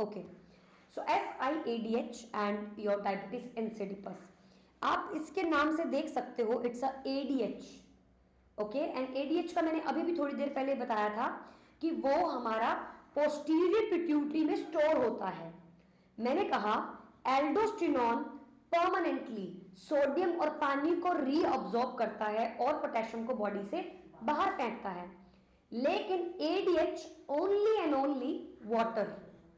Okay, so FIADH and your diabetes insipidus, आप इसके नाम से देख सकते हो, it's a ADH। Okay, and ADH का मैंने अभी भी थोड़ी देर पहले बताया था कि वो हमारा पोस्टीरियर पिट्यूटरी में स्टोर होता है। मैंने कहा एल्डोस्टेरोन परमानेंटली सोडियम और पानी को रीअब्सॉर्ब करता है और पोटेशियम को बॉडी से बाहर फेंकता है, लेकिन ADH only and only water,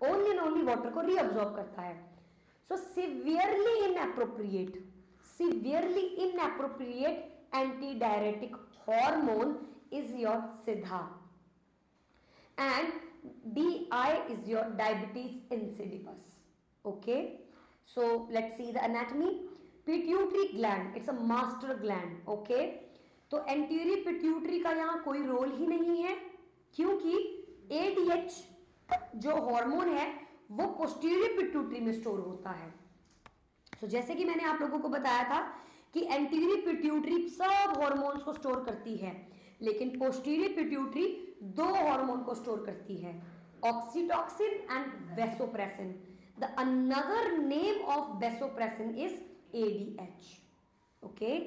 only and only water को रीअब्सॉर्ब करता है। सो severely inappropriate antidiuretic hormone is your SIDA and DI is your diabetes insipidus. Okay, so let's see the anatomy. Pituitary gland, it's a master gland. Okay, तो anterior pituitary का यहाँ कोई role ही नहीं है, क्योंकि ADH जो हार्मोन है वो पोस्टीरियर पिट्यूटरी में स्टोर होता है। तो जैसे कि मैंने आप लोगों को बताया था कि एंटीरियर पिट्यूटरी सब हार्मोन्स को स्टोर करती है, लेकिन पोस्टीरियर पिट्यूटरी दो हार्मोन को स्टोर करती है, oxytocin and vasopressin. The another name of vasopressin is ADH। Okay,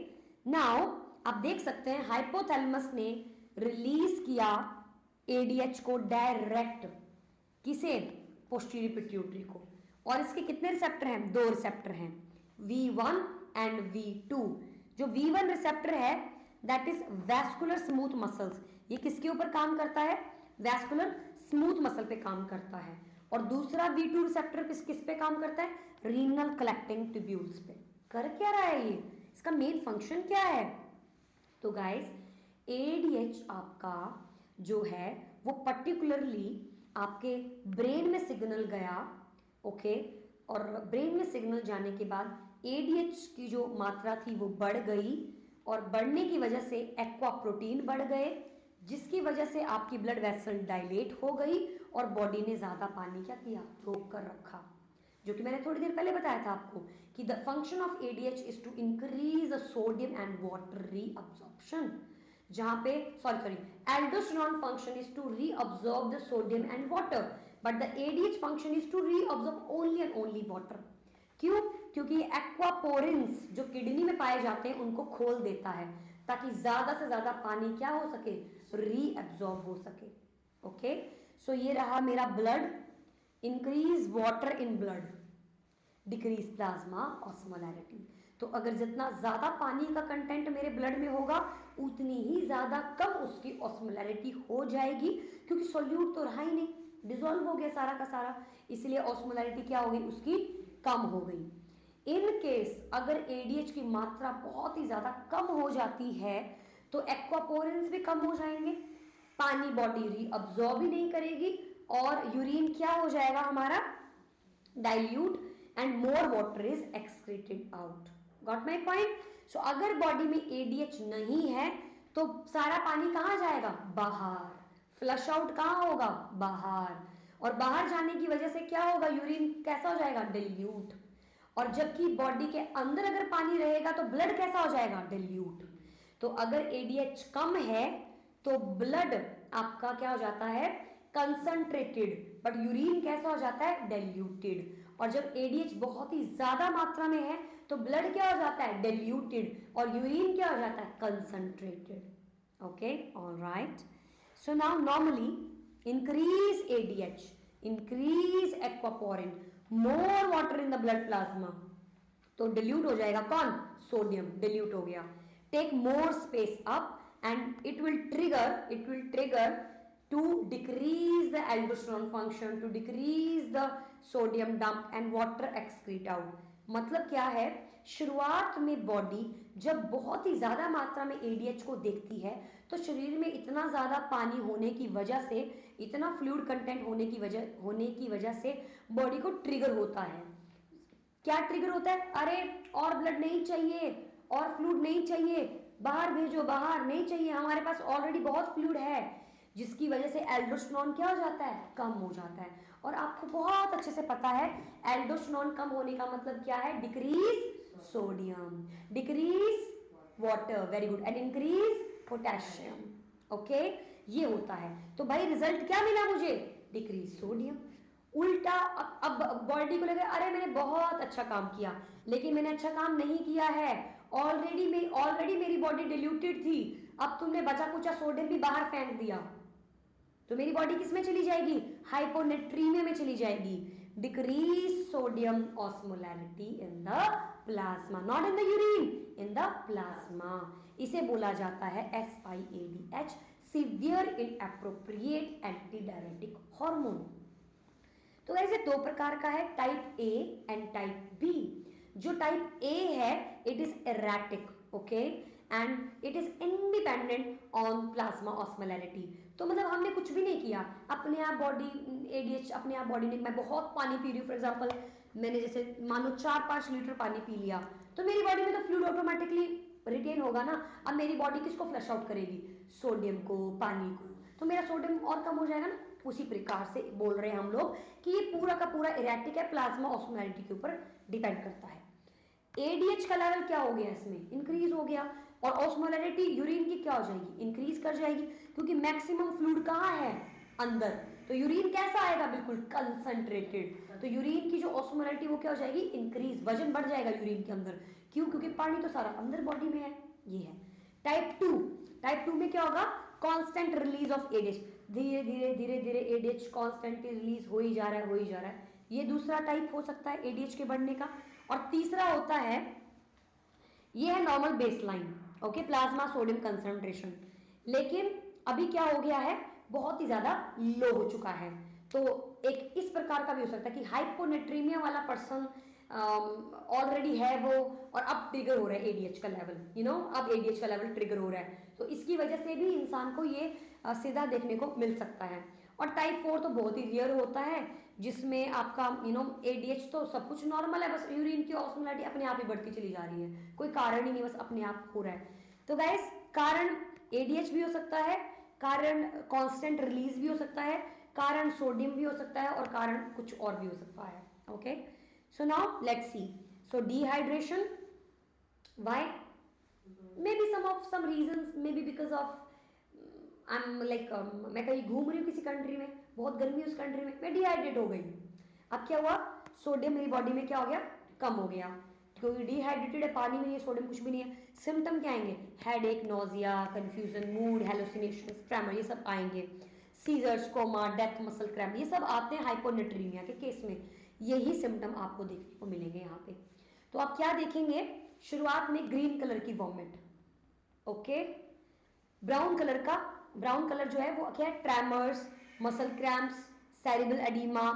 now आप देख सकते हैं हाइपोथैलेमस ने रिलीज किया ADH को डायरेक्ट, किसे? पोस्टीरियर पिट्यूटरी को। और इसके कितने रिसेप्टर हैं? दो रिसेप्टर हैं, V1 एंड V2। जो V1 रिसेप्टर है that is vascular smooth muscles, ये किसके ऊपर काम करता है? वैस्कुलर स्मूथ मसल पे काम करता है। और दूसरा V2 रिसेप्टर किस पे काम करता है? रीनल कलेक्टिंग ट्यूब्यूल्स पे। कर क्या रहा है ये? इसका मेन फंक्शन क्या है? तो गाइस ADH आपका जो है वो पर्टिकुलरली आपके ब्रेन में सिग्नल गया। ओके, और ब्रेन में सिग्नल जाने के बाद ADH की जो मात्रा थी वो बढ़ गई, और बढ़ने की वजह से एक्वा प्रोटीन बढ़ गए, जिसकी वजह से आपकी ब्लड वेसल डायलेट हो गई और बॉडी ने ज्यादा पानी क्या किया? रोक कर रखा। जो कि मैंने थोड़ी देर पहले बताया था आपको कि the function of ADH is to increase the sodium and water reabsorption, जहां पे sorry aldosterone function is to reabsorb the sodium and water, but the ADH function is to reabsorb only and only water. क्यों? क्योंकि aquaporins जो kidney में पाए जाते हैं उनको खोल देता है, ताकि ज्यादा से ज्यादा पानी क्या हो सके? रीअब्सॉर्ब हो सके। ओके, सो ये रहा मेरा blood. Increase water in blood, decrease plasma osmolarity. तो अगर जितना ज्यादा पानी का कंटेंट मेरे ब्लड में होगा उतनी ही ज्यादा कम उसकी ऑस्मोलैरिटी हो जाएगी, क्योंकि सोल्यूट तो रहा ही नहीं, डिसॉल्व हो गया सारा का सारा, इसलिए ऑस्मोलैरिटी क्या हो गई? उसकी कम हो गई। इन केस अगर ADH की मात्रा बहुत ही ज्यादा कम हो जाती है तो एक्वापोरेंस भी कम हो जाएंगे, पानी बॉडी रीअब्सॉर्ब ही नहीं करेगी, और यूरिन क्या हो जाएगा हमारा? Dilute, and more water is excreted out. Got my point? So अगर बॉडी में ADH नहीं है तो सारा पानी कहां जाएगा? बाहर। फ्लश आउट कहां होगा? बाहर। और बाहर जाने की वजह से क्या होगा? यूरिन कैसा हो जाएगा? डिल्यूट। और जबकि बॉडी के अंदर अगर पानी रहेगा तो ब्लड कैसा हो जाएगा? डिल्यूट। तो अगर ADH कम है तो ब्लड आपका क्या हो जाता है? कंसंट्रेटेड, बट यूरिन कैसा हो जाता है? डाइल्यूटेड। और जब ADH बहुत ही ज्यादा मात्रा में है तो ब्लड क्या हो जाता है? डाइल्यूटेड, और यूरिन क्या हो जाता है? Concentrated. Okay, alright. So now normally increase ADH, increase aquaporin, more water in the blood plasma, तो डिल्यूट हो जाएगा कौन? सोडियम डिल्यूट हो गया। Take more space up and it will trigger to decrease the aldosterone function, to decrease the sodium dump and water excrete out। मतलब क्या है? शुरुआत में बॉडी जब बहुत ही ज्यादा मात्रा में ADH को देखती है तो शरीर में इतना ज्यादा पानी होने की वजह से, इतना फ्लूइड कंटेंट होने की वजह से बॉडी को ट्रिगर होता है। क्या ट्रिगर होता है? अरे और ब्लड नहीं चाहिए, और फ्लूइड नहीं चाहिए, बाहर भेजो, बाहर नहीं चाहिए, हमारे पास ऑलरेडी बहुत फ्लूइड है, जिसकी वजह से एल्डोस्टेरोन क्या हो जाता है? कम हो जाता है। और आपको बहुत अच्छे से पता है एल्डोस्टेरोन कम होने का मतलब क्या है? Decrease sodium, decrease water, very good, and increase potassium. Okay, ये होता है। तो भाई रिजल्ट क्या मिला मुझे? Decrease sodium. उल्टा अब बॉडी को लगे अरे मैंने बहुत अच्छा काम किया, लेकिन मैंने अच्छा काम नहीं किया है, ऑलरेडी मेरी बॉडी डिल्यूटेड थी, अब तुमने बचा कुचा सोडियम भी बाहर फेंक दिया, तो मेरी बॉडी किस में चली जाएगी, हाइपोनेट्रीमिया में चली जाएगी, decrease sodium osmolarity in the plasma, not in the urine, in the plasma. इसे बोला जाता है SIADH, severe inappropriate anti diuretic hormone. तो ऐसे दो प्रकार का है, type A and type B. जो टाइप ए है it is erratic, okay, and it is independent on plasma osmolarity. तो मतलब हमने कुछ भी नहीं किया, अपने आप बॉडी एडीएच अपने आप बॉडी ने, मैं बहुत पानी पी रही हूँ फॉर एग्जांपल, मैंने जैसे मानो 4-5 लीटर पानी पी लिया, तो मेरी बॉडी में तो फ्लूइड ऑटोमेटिकली रिटेन होगा ना। अब मेरी बॉडी किसको फ्लश आउट करेगी, सोडियम को, पानी को, तो मेरा सोडियम और कम हो जाएगा ना। उसी प्रकार से बोल रहे हैं हम लोग कि ये पूरा का पूरा इरेटिक है, प्लाज्मा ऑस्मोलैरिटी के ऊपर डिपेंड करता है। एडीएच का लेवल क्या हो गया, इसमें इंक्रीज हो गया, और ऑस्मोलैरिटी यूरिन की क्या हो जाएगी, इंक्रीज कर जाएगी, क्योंकि मैक्सिमम फ्लूइड कहाँ है, अंदर, तो यूरिन कैसा आएगा, बिल्कुल कंसंट्रेटेड, तो यूरिन की जो ऑस्मोलैरिटी वो क्या हो जाएगी, इंक्रीज, वजन बढ़ जाएगा यूरिन के अंदर, क्यों, क्योंकि पानी तो सारा अंदर बॉडी में है। ये है टाइप 2। टाइप 2 में क्या होगा, कांस्टेंट रिलीज ऑफ एडीएच, धीरे धीरे धीरे धीरे एडीएच कांस्टेंटली रिलीज हो ही जा रहा है, हो ही जा रहा है। ये दूसरा टाइप हो सकता है एडीएच के बढ़ने का। और तीसरा होता है, ये है normal baseline, okay, plasma sodium concentration, लेकिन अभी क्या हो गया है, बहुत ही ज्यादा लो हो चुका है। तो एक इस प्रकार का भी हो सकता है कि हाइपोनेट्रीमिया वाला पर्सन ऑलरेडी है वो, और अब ट्रिगर हो रहा है एडीएच का लेवल, अब एडीएच का लेवल ट्रिगर हो रहा है, तो इसकी वजह से भी इंसान को ये सीधा देखने को मिल सकता है। और टाइप 4 तो बहुत ही रियर होता है, जिसमें आपका एडीएच तो सब कुछ नॉर्मल है, बस यूरिन की ऑस्मोलैरिटी अपने आप ही बढ़ती चली जा रही है, कोई कारण ही नहीं, बस अपने आप हो रहा है। तो गाइस, कारण एडीएच भी हो सकता है, कारण कांस्टेंट रिलीज भी हो सकता है, कारण सोडियम भी हो सकता है, और कारण कुछ और भी हो सकता है। Okay, so now let's see. So dehydration, why, maybe some reasons, maybe because of I'm like मैं कहीं घूम रही हूँ किसी कंट्री में, बहुत गर्मी है उस कंट्री में, मैं डिहाइड्रेट हो गई। अब क्या हुआ, सोडियम मेरी बॉडी में क्या हो गया, कम हो गया, क्योंकि डिहाइड्रेटेड है, पानी में नहीं है, सोडियम कुछ भी नहीं है। सिम्टम क्या आएंगे, headache, nausea, confusion, mood, hallucination, tremor, ये सब आएंगे। Seizures, coma, death, muscle cramp, ये सब आते हैं हाइपोनेट्रीमिया के केस में। यही सिम्टम आपको देखने को मिलेंगे यहाँ पे। तो आप क्या देखेंगे, शुरुआत में ग्रीन कलर की वॉमिट, ओके, ब्राउन कलर का, ब्राउन कलर जो है वो क्या है, tremors, muscle cramps, cerebral oedema,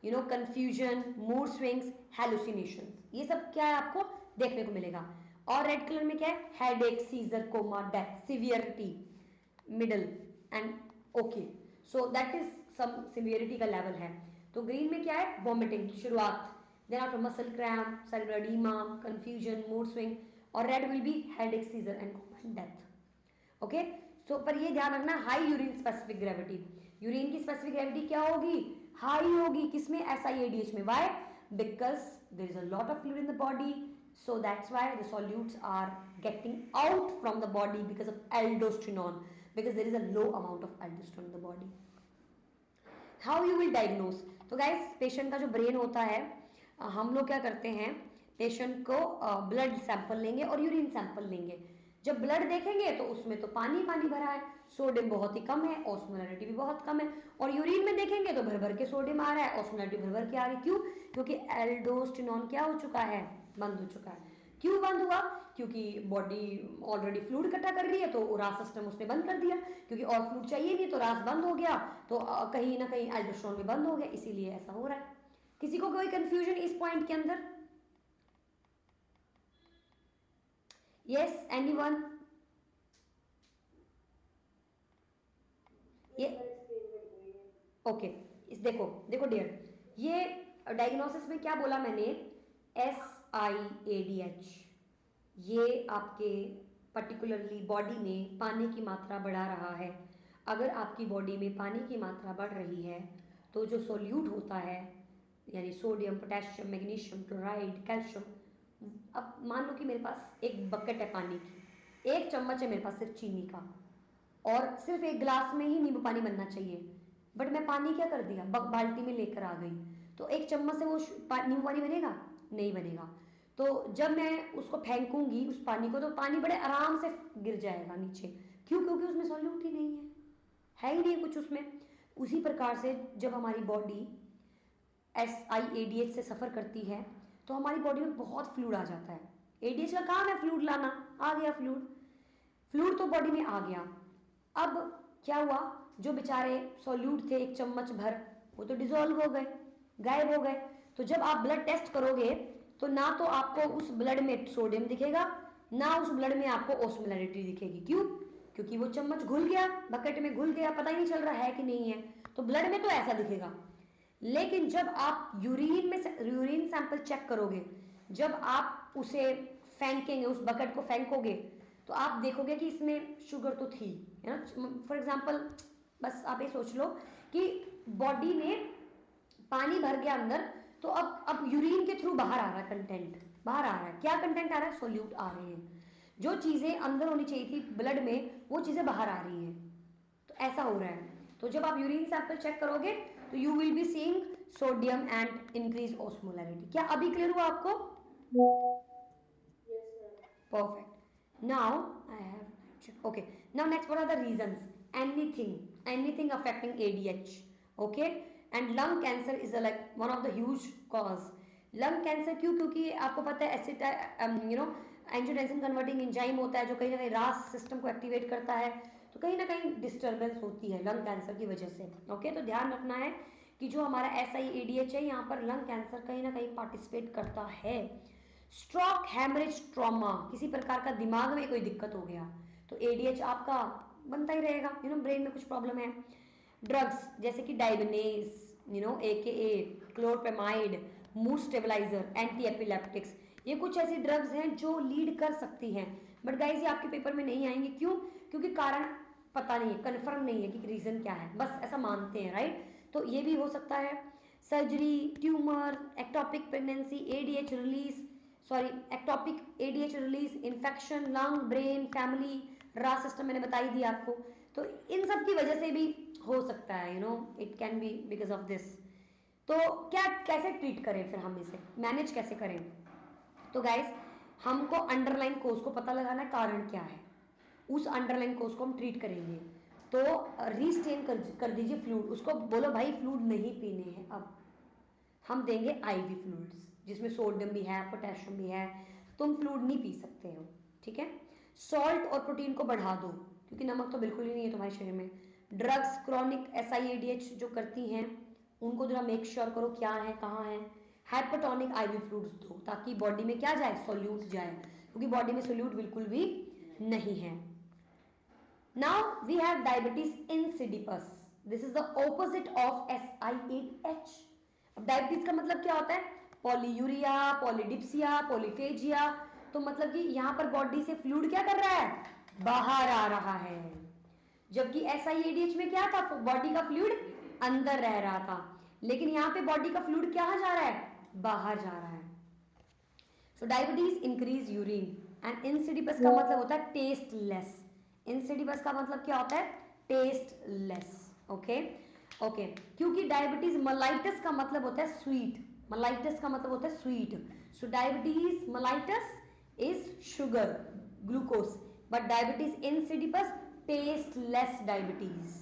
confusion, mood swings, hallucination, ये सब क्या है आपको देखने को मिलेगा। और रेड कलर में क्या है, headache, seizure, coma, death, severity, middle and okay, so that is some severity का लेवल है। तो ग्रीन में क्या है, वॉमिटिंग शुरुआत, then after muscle cramp, cerebral oedema, confusion, mood swing, और red will be headache, seizure and coma and death. Okay, so पर ये ध्यान रखना, high urine specific gravity, urine की स्पेसिफिक ग्रेविटी क्या होगी, हाई होगी, किसमें, SIADH में। Why, because there is a lot of fluid in the body, so that's why the solutes are getting out from the body because of aldosterone, because there is a low amount of aldosterone in the body. How you will diagnose, तो guys patient का जो brain होता है, हम लोग क्या करते हैं, पेशेंट को ब्लड सैंपल लेंगे और यूरिन सैंपल लेंगे। जब ब्लड देखेंगे तो उसमें तो पानी पानी भरा है, सोडियम बहुत ही कम है, ऑस्मोलैरिटी भी बहुत कम है, और यूरिन में देखेंगे तो भर भर के सोडियम आ रहा है, ऑस्मोलैरिटी भर भर के आ रही है। क्यों, क्योंकि एल्डोस्टेरोन क्या हो चुका है, बंद हो चुका है। क्यों बंद हुआ, क्योंकि बॉडी ऑलरेडी फ्लूइड इकट्ठा कर रही है, तो रास सिस्टम उसने बंद कर दिया, क्योंकि और फ्लूइड चाहिए नहीं, तो रास बंद हो गया, तो कहीं ना कहीं एल्डोस्टेरोन भी बंद हो गया, इसीलिए ऐसा हो रहा है। किसी को कोई कंफ्यूजन इस पॉइंट के अंदर, यस, एनीवन, ये ओके, इस देखो देखो डियर, ये डायग्नोसिस में क्या बोला मैंने, SIADH, ये आपके पर्टिकुलरली बॉडी में पानी की मात्रा बढ़ा रहा है। अगर आपकी बॉडी में पानी की मात्रा बढ़ रही है तो जो सोल्यूट होता है, यानी sodium, potassium, magnesium, chloride, calcium, अब मान लो कि मेरे पास एक बकेट है पानी की, एक चम्मच है मेरे पास सिर्फ चीनी का, और सिर्फ एक गिलास में ही नींबू पानी बनना चाहिए, बट मैं पानी क्या कर दिया, बाल्टी में लेकर आ गई, तो एक चम्मच से वो नींबू पानी बनेगा, नहीं बनेगा। तो जब मैं उसको फेंकूंगी उस पानी को, तो पानी बड़े आराम से गिर जाएगा नीचे। क्यों? क्योंकि उसमें सॉल्यूट ही नहीं है ही नहीं कुछ उसमें। उसी प्रकार से जब हमारी बॉडी SiADH से सफ़र करती है तो हमारी बॉडी में बहुत फ्लूड आ जाता है। ADH का काम है फ्लूड लाना, आ गया फ्लूड तो बॉडी में आ गया। अब क्या हुआ, जो बेचारे सॉल्यूट थे एक चम्मच भर, वो तो डिजोल्व हो गए, गायब हो गए। तो जब आप ब्लड टेस्ट करोगे तो ना तो आपको उस ब्लड में सोडियम दिखेगा, ना उस ब्लड में आपको ऑस्मोलैरिटी दिखेगी। क्यों? क्योंकि वो चम्मच घुल गया, बकेट में घुल गया, पता ही नहीं चल रहा है कि नहीं है। तो ब्लड में तो ऐसा दिखेगा, लेकिन जब आप यूरिन सैंपल चेक करोगे, जब आप उसे फेंकेंगे, उस बकेट को फेंकोगे, तो आप देखोगे कि इसमें शुगर तो थी, है ना। फॉर एग्जांपल बस आप ये सोच लो कि बॉडी में पानी भर गया अंदर, तो अब यूरिन के थ्रू बाहर आ रहा है कंटेंट, बाहर आ रहा है। क्या कंटेंट आ रहा है? सोल्यूट आ रहे हैं। जो चीज़ें अंदर होनी चाहिए थी ब्लड में, वो चीज़ें बाहर आ रही हैं। तो ऐसा हो रहा है। तो जब आप यूरिन सैंपल चेक करोगे तो you will be seeing sodium and increase osmolarity. क्या अभी क्लियर हुआ आपको? Perfect. Now I have okay. Now next, what are the reasons? Anything affecting ADH. Okay, and lung cancer is like one of the huge cause. Lung cancer क्यों? क्योंकि आपको पता है angiotensin converting enzyme होता है जो कहीं ना कहीं रास सिस्टम को एक्टिवेट करता है, तो कहीं ना कहीं डिस्टर्बेंस होती है लंग कैंसर की वजह से। ओके, तो ध्यान रखना है कि जो हमारा SiADH है, यहाँ पर लंग कैंसर कहीं ना कहीं पार्टिसिपेट करता है। स्ट्रोक, हैमरेज, ट्रॉमा, किसी प्रकार का दिमाग में कोई दिक्कत हो गया तो ADH आपका बनता ही रहेगा, ब्रेन में कुछ प्रॉब्लम है। ड्रग्स जैसे कि Diabinese, AKA chlorpropamide, mood stabilizer, anti epileptics, ये कुछ ऐसी ड्रग्स हैं जो लीड कर सकती हैं। बट गाइस ये आपके पेपर में नहीं आएंगे। क्यों? क्योंकि कारण पता नहीं है, कन्फर्म नहीं है कि रीजन क्या है, बस ऐसा मानते हैं, राइट। तो ये भी हो सकता है। Surgery, tumour, ectopic pregnancy, ectopic ADH release, infection, lung, brain, family, रा सिस्टम मैंने बताई दी आपको। तो इन सब की वजह से भी हो सकता है, it can be because of this. तो क्या कैसे ट्रीट करें, फिर हम इसे मैनेज कैसे करें? तो गाइस हमको अंडरलाइन कोज को पता लगाना है, कारण क्या है, उस अंडरलाइन कोज को हम ट्रीट करेंगे। तो रीस्टेन कर दीजिए फ्लूइड, उसको बोलो भाई फ्लूइड नहीं पीने हैं। अब हम देंगे IV फ्लूइड्स जिसमें सोडियम भी है, पोटेशियम भी है, तुम फ्लूइड नहीं पी सकते हो, ठीक है। सॉल्ट और प्रोटीन को बढ़ा दो क्योंकि नमक तो बिल्कुल ही नहीं है तुम्हारे शरीर में। ड्रग्स क्रोनिक SiADH जो करती हैं उनको जरा मेक श्योर करो क्या है, कहाँ है। हाइपोटोनिक IV फ्लूइड्स दो ताकि बॉडी में क्या जाए, सोल्यूट जाए, क्योंकि बॉडी में सोल्यूट बिल्कुल भी नहीं है। Now we have diabetes insipidus. This is the opposite of SiADH. अब डायबिटीज का मतलब क्या होता है? Polyuria, polydipsia, polyphagia. तो मतलब कि यहाँ पर बॉडी से फ्लूइड क्या कर रहा है, बाहर आ रहा है। जबकि SiADH में क्या था, बॉडी का फ्लूइड अंदर रह रहा था, लेकिन यहाँ पे बॉडी का फ्लूइड कहाँ जा रहा है, बाहर जा रहा है। सो diabetes increase urine and insipidus का मतलब होता है टेस्टलेस। इंसिडिपस का मतलब क्या होता है, टेस्टलेस। ओके ओके, क्योंकि डायबिटीज मलाइटस का मतलब होता है स्वीट, मलाइटस का मतलब होता है sweet. So diabetes mellitus is sugar, glucose, but diabetes insipidus tasteless diabetes.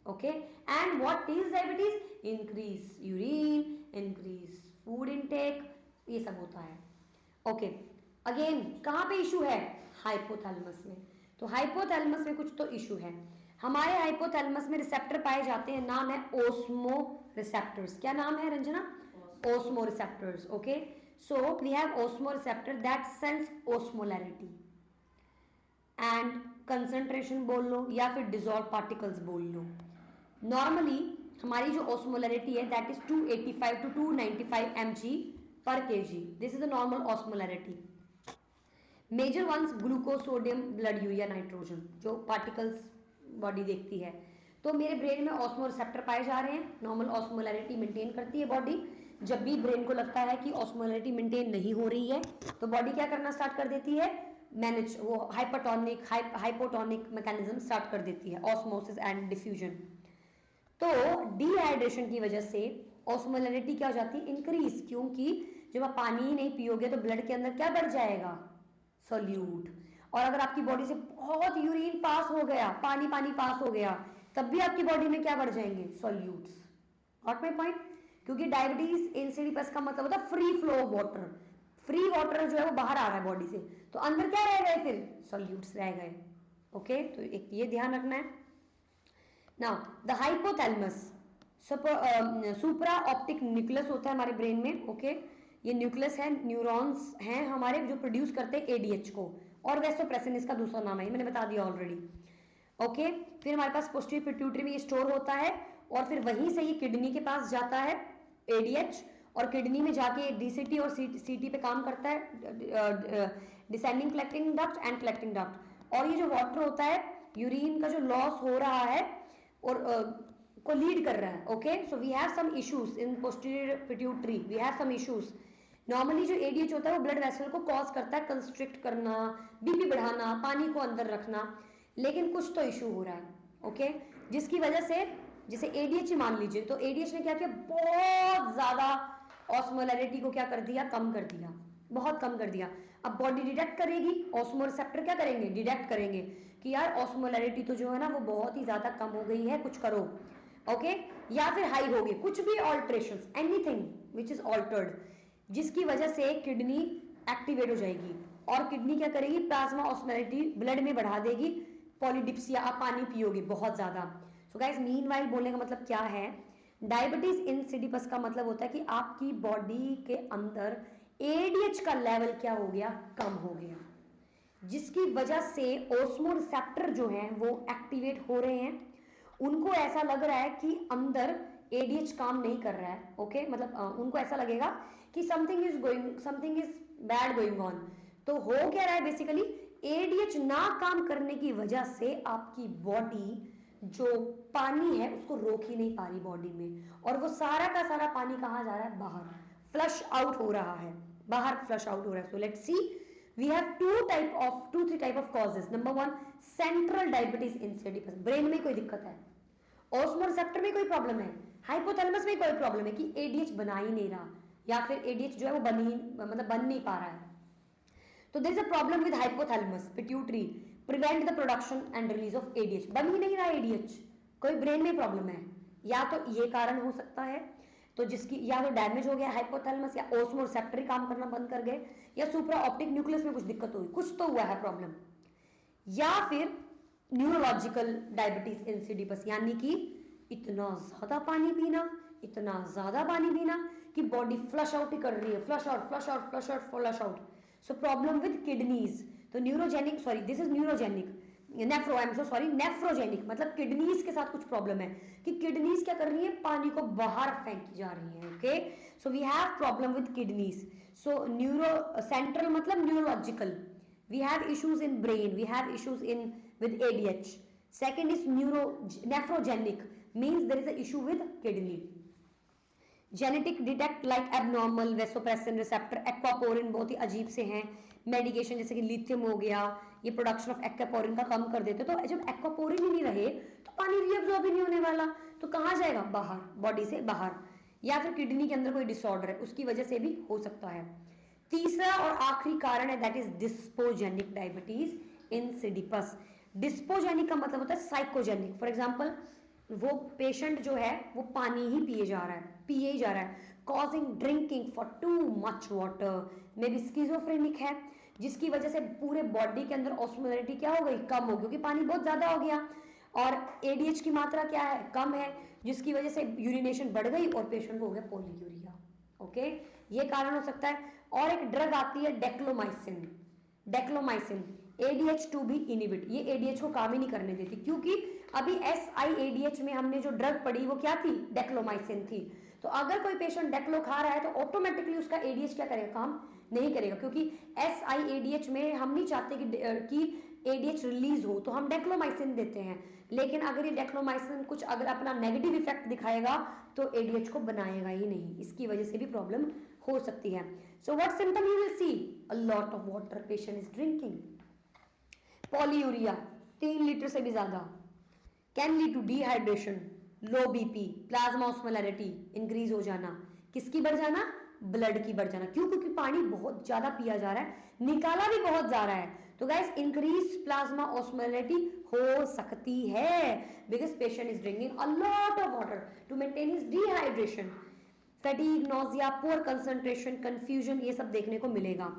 Okay, and what is diabetes? Increase urine, increase food intake, ये सब होता है। ओके, अगेन कहाँ पे इशू है, हाइपोथैलेमस में। तो हाइपोथैलेमस में कुछ तो इशू है। हमारे हाइपोथैलेमस में रिसेप्टर पाए जाते हैं, नाम है ओस्मो रिसेप्टर्स। क्या नाम है Ranjana? Osmo receptors. Okay, so we have osmo receptor that sense osmolarity and concentration बोल लो या फिर डिजॉल्व पार्टिकल्स बोल लो। नॉर्मली हमारी जो ऑस्मोलैरिटी है that is 285 to 295 mg per kg. This is the normal osmolarity. Major ones glucose, sodium, blood urea, nitrogen, जो particles body देखती है। तो मेरे ब्रेन में ऑस्मो रिसेप्टर पाए जा रहे हैं, नॉर्मल ऑस्मोलैरिटी मेंटेन करती है बॉडी। जब भी ब्रेन को लगता है कि ऑस्मोलैरिटी मेंटेन नहीं हो रही है तो बॉडी क्या करना स्टार्ट कर देती है, मैनेज, वो हाइपोटोनिक मैकेनिज्म स्टार्ट कर देती है, ऑस्मोसिस एंड डिफ्यूजन। तो डिहाइड्रेशन की वजह से ऑस्मोलैरिटी क्या हो जाती है, इंक्रीज, क्योंकि जब आप पानी ही नहीं पियोगे तो ब्लड के अंदर क्या बढ़ जाएगा, सोल्यूट। और अगर आपकी बॉडी से बहुत यूरिन पास हो गया, पानी पानी पास हो गया, तब भी आपकी बॉडी में क्या बढ़ जाएंगे, सोल्यूट्स। Got my point? क्योंकि डायबिटीज इंसिडिपस का मतलब होता है free flow of water, free water जो है वो बाहर आ रहा है बॉडी से, तो अंदर क्या रह गए, फिर सोल्यूट्स रह गए। ओके, तो एक ये ध्यान रखना है। Now the hypothalamus, supra optic nucleus होता है हमारे ब्रेन में। ओके, ये न्यूक्लियस है, न्यूरॉन्स हैं हमारे जो प्रोड्यूस करते हैं एडीएच को, और वैसोप्रेसिन इसका दूसरा नाम है, मैंने बता दिया ऑलरेडी। ओके, फिर हमारे पास पोस्टीरियर पिट्यूटरी में ये स्टोर होता है, और फिर वहीं से ये किडनी के पास जाता है एडीएच, और किडनी में जाके डीसीटी और सीटी पे काम करता है, descending collecting duct and collecting duct. और ये जो वाटर होता है, यूरिन का जो लॉस हो रहा है और को लीड कर रहा है। Okay, so we have some issues in posterior pituitary, we have some issues. Normally जो एडीएच होता है वो ब्लड वेसल को कॉज करता है कंस्ट्रिक्ट करना, बीपी बढ़ाना, पानी को अंदर रखना, लेकिन कुछ तो इशू हो रहा है। ओके, जिसकी वजह से, जैसे एडीएच ही मान लीजिए, तो एडीएच ने क्या किया, बहुत ज्यादा ऑस्मोलैरिटी को क्या कर दिया, कम कर दिया, बहुत कम कर दिया। अब बॉडी डिटेक्ट करेगी, ऑस्मो रिसेप्टर क्या करेंगे, डिटेक्ट करेंगे कि यार ऑस्मोलैरिटी तो जो है ना वो बहुत ही ज्यादा कम हो गई है, कुछ करो। ओके, या फिर हाई होगी, कुछ भी ऑल्ट्रेशंस, एनीथिंग विच इज ऑल्टर्ड, जिसकी वजह से किडनी एक्टिवेट हो जाएगी, और किडनी क्या करेगी, प्लाज्मा ऑस्मोलैरिटी ब्लड में बढ़ा देगी, पॉलीडिप्सिया, आप पानी पियोगे बहुत ज्यादा। सो गाइस, मीनवाइल बोलने का मतलब क्या है, डायबिटीज इंसिडिपस का मतलब होता है कि आपकी बॉडी के अंदर एडीएच का लेवल क्या हो गया, कम हो गया, जिसकी वजह से ओस्मो रिसेप्टर जो हैं वो एक्टिवेट हो रहे हैं, उनको ऐसा लग रहा है कि अंदर एडीएच काम नहीं कर रहा है। ओके, मतलब उनको ऐसा लगेगा कि something is bad going on. तो हो क्या रहा है, बेसिकली एडीएच ना काम करने की वजह से आपकी बॉडी जो पानी है उसको रोक ही नहीं पा रही बॉडी में, और वो सारा का सारा पानी कहाँ जा रहा है, बाहर फ्लश आउट हो रहा है, बाहर फ्लश आउट हो रहा है। So let's see, we have two three type of causes. Number one, central diabetes insipidus, brain में कोई दिक्कत है, ऑस्मो रिसेप्टर में कोई प्रॉब्लम है, हाइपोथैलेमस में कोई प्रॉब्लम है कि एडीएच बना ही नहीं रहा, या फिर एडीएच जो है वो बन नहीं पा रहा है। तो there is a problem with hypothalamus pituitary prevent the production and release of ADH, बन ही नहीं रहा एडीएच, कोई ब्रेन में प्रॉब्लम है, या तो ये कारण हो सकता है, तो जिसकी या तो डैमेज हो गया हाइपोथैलेमस, या ओस्मो रिसेप्टर काम करना बंद कर गए, या सुप्रा ऑप्टिक न्यूक्लियस में कुछ दिक्कत हुई, कुछ तो हुआ है प्रॉब्लम, या फिर न्यूरोलॉजिकल डायबिटीज इंसिडिपस, यानी कि इतना ज्यादा पानी पीना, इतना ज्यादा पानी पीना कि बॉडी फ्लश आउट ही कर रही है, flush out flush out flush out flush out. So problem with kidneys, तो neurogenic, sorry this is neurogenic, nephro, I am so sorry, nephrogenic मतलब किडनीज के साथ कुछ प्रॉब्लम है कि किडनीज क्या कर रही है, पानी को बाहर फेंकी जा रही है। Okay, so we have problem with kidneys. So neuro central मतलब neurological, we have issues in brain, we have issues in with ADH. Second is nephrogenic, means there is a issue with kidney. Genetic detect like abnormal vasopressin receptor, aquaporin बहुत ही अजीब से हैं, medication जैसे कि lithium हो गया, ये production of aquaporin का कम कर देते, तो जब एक्वापोरिन ही नहीं रहे तो पानी रीअब्सॉर्ब ही नहीं होने वाला, तो कहाँ जाएगा, बाहर, बॉडी से बाहर, या फिर किडनी के अंदर कोई डिसऑर्डर है उसकी वजह से भी हो सकता है। तीसरा और आखिरी कारण है दैट इज डिस्पोजेनिक डायबिटीज इंसिडिपस। डिस्पोजेनिक का मतलब होता है साइकोजेनिक, फॉर एग्जांपल वो पेशेंट जो है वो पानी ही पिए जा रहा है, causing drinking for too much water, may be schizophrenic है, जिसकी वजह से पूरे बॉडी के अंदर ऑस्मोलैरिटी क्या हो गई, कम हो, क्योंकि पानी बहुत ज्यादा हो गया, और एडीएच की मात्रा क्या है, कम है, जिसकी वजह से यूरिनेशन बढ़ गई और पेशेंट को हो गया पॉलीयूरिया। ओके, ये कारण हो सकता है। और एक ड्रग आती है डेक्लोमाइसिन, ADH2 भी इनिबिट, ये ADH को काम ही नहीं करने देती, क्योंकि अभी SIADH में हमने जो ड्रग पढ़ी वो क्या थी, डेक्लोमाइसिन थी। तो अगर कोई पेशेंट डेक्लो खा रहा है तो ऑटोमेटिकली उसका ADH क्या करेगा, काम नहीं करेगा, क्योंकि SIADH में हम नहीं चाहते कि ADH रिलीज हो, तो हम डेक्लोमाइसिन देते हैं, लेकिन अगर ये डेक्लोमाइसिन कुछ अगर अपना नेगेटिव इफेक्ट दिखाएगा तो ADH को बनाएगा ही नहीं, इसकी वजह से भी प्रॉब्लम हो सकती है। So what symptom you will see, a lot of water patient is drinking, polyuria 3 litre से भी ज्यादा, can lead to dehydration, low BP, plasma osmolarity increase हो जाना, किसकी बढ़ जाना, ब्लड की बढ़ जाना। क्यों? क्योंकि पानी बहुत ज्यादा पिया जा रहा है, निकाला भी बहुत जा रहा है। तो गाइस इंक्रीज प्लाज्मा ऑस्मोलैरिटी हो सकती है because patient is drinking a lot of water to maintain his dehydration. Fatigue, nausea, poor concentration, confusion, ये सब देखने को मिलेगा।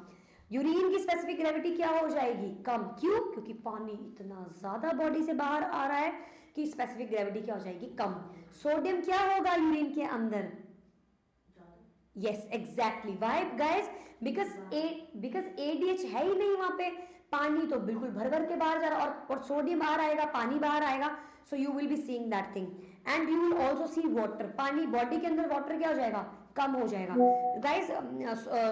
यूरिन की स्पेसिफिक ग्रेविटी क्या हो जाएगी, कम। क्यों? क्योंकि पानी इतना ज्यादा बॉडी से बाहर आ रहा है कि स्पेसिफिक ग्रेविटी क्या हो जाएगी, कम। सोडियम क्या होगा यूरिन के अंदर, yes exactly, why guys, because ADH है ही नहीं वहां पे, पानी तो बिल्कुल भर भर के बाहर जा रहा है और सोडियम बाहर आएगा, पानी बाहर आएगा, so you will be seeing that thing and you will also C water, पानी बॉडी के अंदर वाटर क्या हो जाएगा, कम हो जाएगा। Guys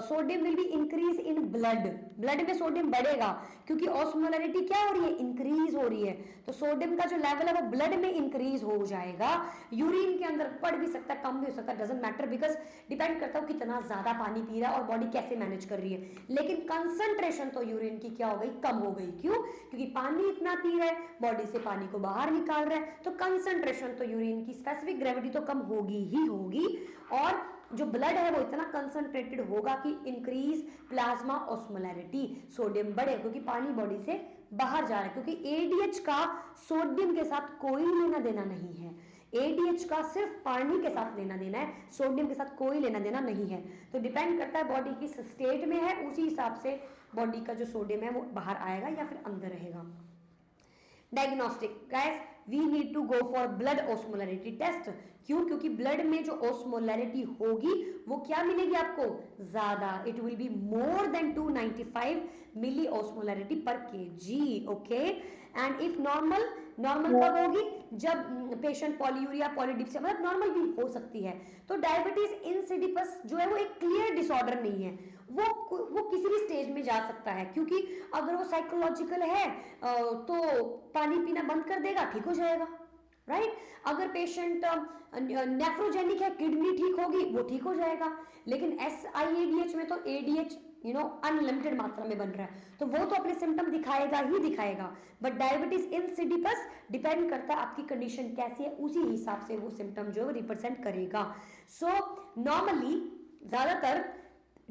sodium will be increase in blood, blood में सोडियम बढ़ेगा क्योंकि ऑस्मोलैरिटी क्या हो रही है, इंक्रीज हो रही है, तो सोडियम का जो लेवल है वो ब्लड में इंक्रीज हो जाएगा। यूरिन के अंदर बढ़ भी सकता है, कम भी हो सकता है, डजंट मैटर, बिकॉज डिपेंड करता है कितना ज्यादा पानी पी रहा है और बॉडी कैसे मैनेज कर रही है। लेकिन कंसंट्रेशन तो यूरिन की क्या हो गई, कम हो गई। क्यों? क्योंकि पानी इतना पी रहा है, बॉडी से पानी को बाहर निकाल रहा है, तो कंसंट्रेशन तो यूरिन की स्पेसिफिक ग्रेविटी तो कम होगी ही होगी, और जो ब्लड है वो इतना कंसंट्रेटेड होगा कि इंक्रीज प्लाज्मा ऑस्मोलैरिटी, सोडियम बढ़े क्योंकि पानी बॉडी से बाहर जा रहा है, क्योंकि एडीएच का सोडियम के साथ कोई लेना देना नहीं है, एडीएच का सिर्फ पानी के साथ लेना देना है, सोडियम के साथ कोई लेना देना नहीं है। तो डिपेंड करता है बॉडी किस स्टेट में है, उसी हिसाब से बॉडी का जो सोडियम है वो बाहर आएगा या फिर अंदर रहेगा। Diagnostic, guys we need to go for blood osmolarity test. क्यों? क्योंकि ब्लड में जो ऑस्मोलैरिटी होगी वो क्या मिलेगी आपको, ज्यादा, it will be more than 295 milli osmolarity per kg, okay. And if normal, normal कब होगी, जब पेशेंट पॉलीयूरिया, पॉलीडिप्सिया, मतलब नॉर्मल भी हो सकती है। तो डायबिटीज इंसिडिपस जो है वो एक क्लियर डिसऑर्डर नहीं है, वो किसी भी स्टेज में जा सकता है, क्योंकि अगर वो साइकोलॉजिकल है तो पानी पीना बंद कर देगा, ठीक हो जाएगा, राइट। अगर पेशेंट नेफ्रोजेनिक है, किडनी ठीक होगी, वो ठीक हो जाएगा। लेकिन SIADH में तो ADH अनलिमिटेड मात्रा में बन रहा है, तो वो तो अपने सिम्टम दिखाएगा ही दिखाएगा। बट डायबिटीज इंसिडिपस डिपेंड करता है आपकी कंडीशन कैसी है, उसी हिसाब से वो सिम्टम जो है रिप्रेजेंट करेगा। सो नॉर्मली ज्यादातर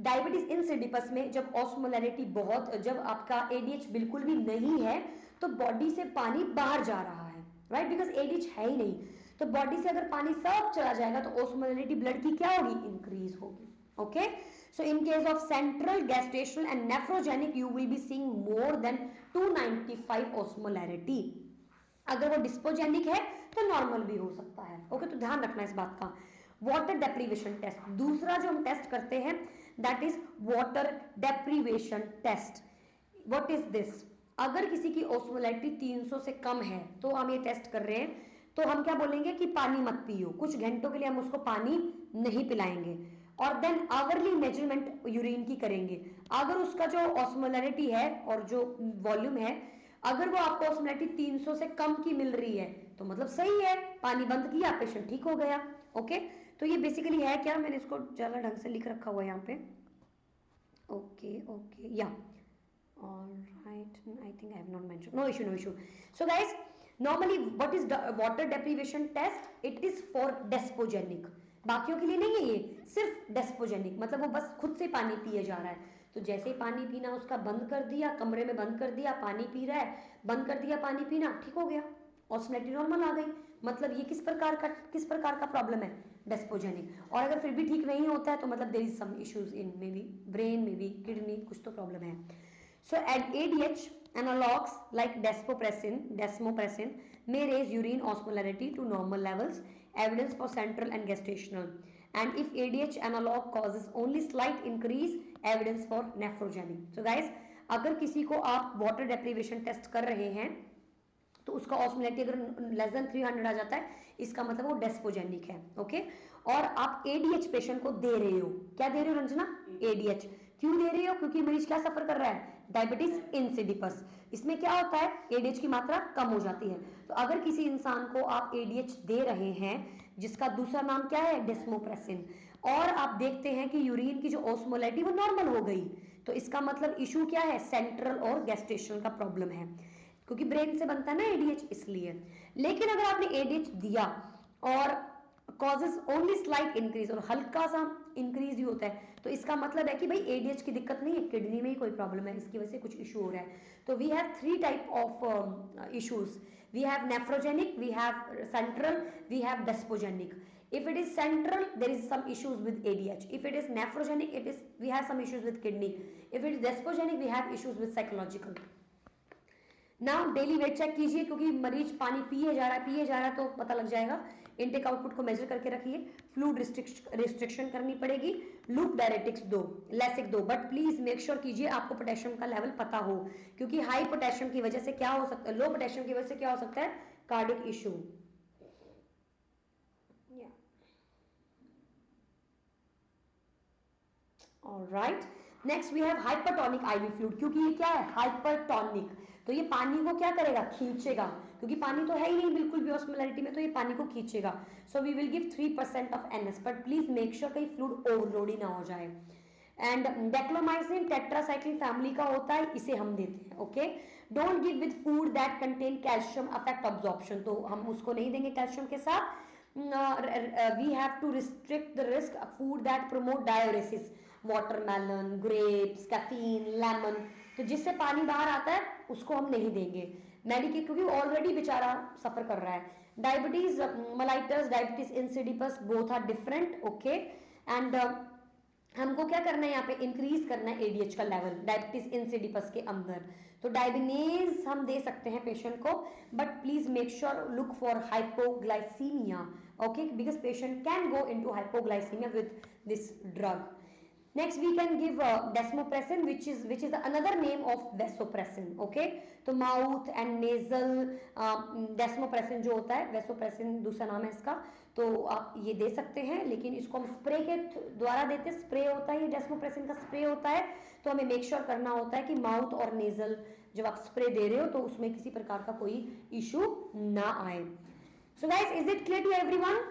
डायबिटीज इंसिडिपस में जब ऑस्मोलैरिटी बहुत, जब आपका ADH बिल्कुल भी नहीं है तो बॉडी से पानी बाहर जा रहा है, राइट, बिकॉज ADH है ही नहीं, तो बॉडी से अगर पानी सब चला जाएगा तो ऑस्मोलैरिटी ब्लड की क्या होगी, इंक्रीज होगी, okay. So in case of central, gestational and nephrogenic you will be seeing more than 295 osmolarity. अगर वो डिस्पोजेनिक है तो नॉर्मल भी हो सकता है, ओके। तो ध्यान रखना इस बात का। वाटर डेप्रीवेशन टेस्ट, दूसरा जो हम टेस्ट करते हैं that is water deprivation test. What is this, अगर किसी की ऑस्मोलैरिटी 300 से कम है तो हम ये टेस्ट कर रहे हैं, तो हम क्या बोलेंगे कि पानी मत पियो, कुछ घंटों के लिए हम उसको पानी नहीं पिलाएंगे, और देन आवरली मेजरमेंट यूरिन की करेंगे। अगर उसका जो ऑस्मोलैरिटी है और जो वॉल्यूम है, अगर वो आपको ऑस्मोलैरिटी 300 से कम की मिल रही है तो मतलब सही है, पानी बंद किया, पेशेंट ठीक हो गया, ओके। तो ये बेसिकली है क्या, मैंने इसको ज्यादा ढंग से लिख रखा हुआ है यहाँ पे, ओके ओके, या alright, I think I have not mentioned, no issue, no issue. So guys, normally what is water deprivation test, it is for despogenic, बाकियों के लिए नहीं है, ये सिर्फ डेस्पोजेनिक, मतलब वो बस खुद से पानी पिए जा रहा है, तो जैसे ही पानी पीना उसका बंद कर दिया, कमरे में बंद कर दिया, पानी पी रहा है, बंद कर दिया पानी पीना, ठीक हो गया, ऑस्मोलैरिटी नॉर्मल आ गई। मतलब ये किस प्रकार का प्रॉब्लम है, डेस्पोजेनिक। और अगर फिर भी ठीक नहीं होता है तो मतलब there is some issues in maybe brain, maybe kidney, कुछ तो प्रॉब्लम है। So ADH analogs like desmopressin may raise urine osmolarity to normal levels, evidence for central and gestational. And if ADH analog causes only slight increase, evidence for nephrogenic. So guys, अगर किसी को आप water deprivation test कर रहे हैं तो उसका osmolarity अगर लेस देन 300 आ जाता है, इसका मतलब वो डेस्पोजेनिक है, ओके। और आप ADH पेशेंट को दे रहे हो, क्या दे रहे हो रंजना, ADH। क्यों दे रहे हो, क्योंकि मरीज क्या सफर कर रहा है, डायबिटीज इंसिडिपस। इसमें क्या होता है, ADH की मात्रा कम हो जाती है। तो अगर किसी इंसान को आप ADH दे रहे हैं जिसका दूसरा नाम क्या है, डेस्मोप्रेसिन, और आप देखते हैं कि यूरिन की जो ऑस्मोलैरिटी वो नॉर्मल हो गई, तो इसका मतलब इशू क्या है, सेंट्रल और गैस्ट्रेशनल का प्रॉब्लम है, क्योंकि ब्रेन से बनता है ना ADH, इसलिए। लेकिन अगर आपने ADH दिया और कॉजेज ओनली स्लाइट इंक्रीज, और हल्का सा इंक्रीज ही होता है, तो इसका मतलब है कि भाई एडीएच की दिक्कत नहीं है, किडनी में ही कोई प्रॉब्लम है, इसकी वजह से कुछ इशू हो रहा है। तो we have 3 type of issues, we have nephrogenic, we have central, we have dipsogenic. If it is central, there is some issues with ADH. If it is nephrogenic, we have some issues with kidney. If it is despogenic, we have issues with psychological. Now daily weight check कीजिए, क्योंकि मरीज पानी पिए जा रहा है तो पता लग जाएगा। इनटेक आउटपुट को मेजर करके रखिए। फ्लूइड रिस्ट्रिक्शन करनी पड़ेगी। लूप डायरेटिक्स दो, लेसिक दो, बट प्लीज मेक श्योर कीजिए आपको पोटेशियम का लेवल पता हो, क्योंकि हाई पोटेशियम की वजह से क्या हो सकता है, लो पोटेशियम की वजह से क्या हो सकता है, cardiac issue. Alright, next we have hypertonic IV fluid, क्योंकि ये क्या है, हाइपरटोनिक, तो ये पानी को क्या करेगा, खींचेगा, क्योंकि पानी तो है ही नहीं बिल्कुल भी ऑस्मोलैरिटी में, तो ये पानी को खींचेगा। So we will give 3% of NS, but please make sure कहीं फ्लूइड ओवरलोड ही ना हो जाए। एंड डेक्लोमाइसिन टेट्रासाइक्लिन फैमिली का होता है, इसे हम देते हैं। Okay, don't give with food that contain calcium affect absorption, तो हम उसको नहीं देंगे कैल्शियम के साथ। We have to restrict the risk food that promote diuresis, watermelon, grapes, caffeine, lemon, तो जिससे पानी बाहर आता है उसको हम नहीं देंगे। मेडिकेट, क्योंकि ऑलरेडी बेचारा सफर कर रहा है। Diabetes mellitus, diabetes insipidus, both are different. Okay, and हमको क्या करना है यहाँ पे, इंक्रीज करना है एडीएच का लेवल डायबिटीज इंसिडिपस के अंदर। तो डायबिनेज हम दे सकते हैं पेशेंट को, but please make sure look for hypoglycaemia, okay, because patient can go into hypoglycaemia with this drug. Next we can give desmopressin, which is another name of vasopressin. Okay, तो mouth and nasal desmopressin जो होता है, vasopressin दूसरा नाम है इसका, तो आप ये दे सकते हैं, लेकिन इसको हम स्प्रे के द्वारा देते हैं, स्प्रे होता है, ये डेस्मोप्रेसिन का स्प्रे होता है, तो हमें मेक श्योर करना होता है कि माउथ और नेजल जब आप स्प्रे दे रहे हो तो उसमें किसी प्रकार का कोई इशू ना आए। So guys, is it clear to everyone?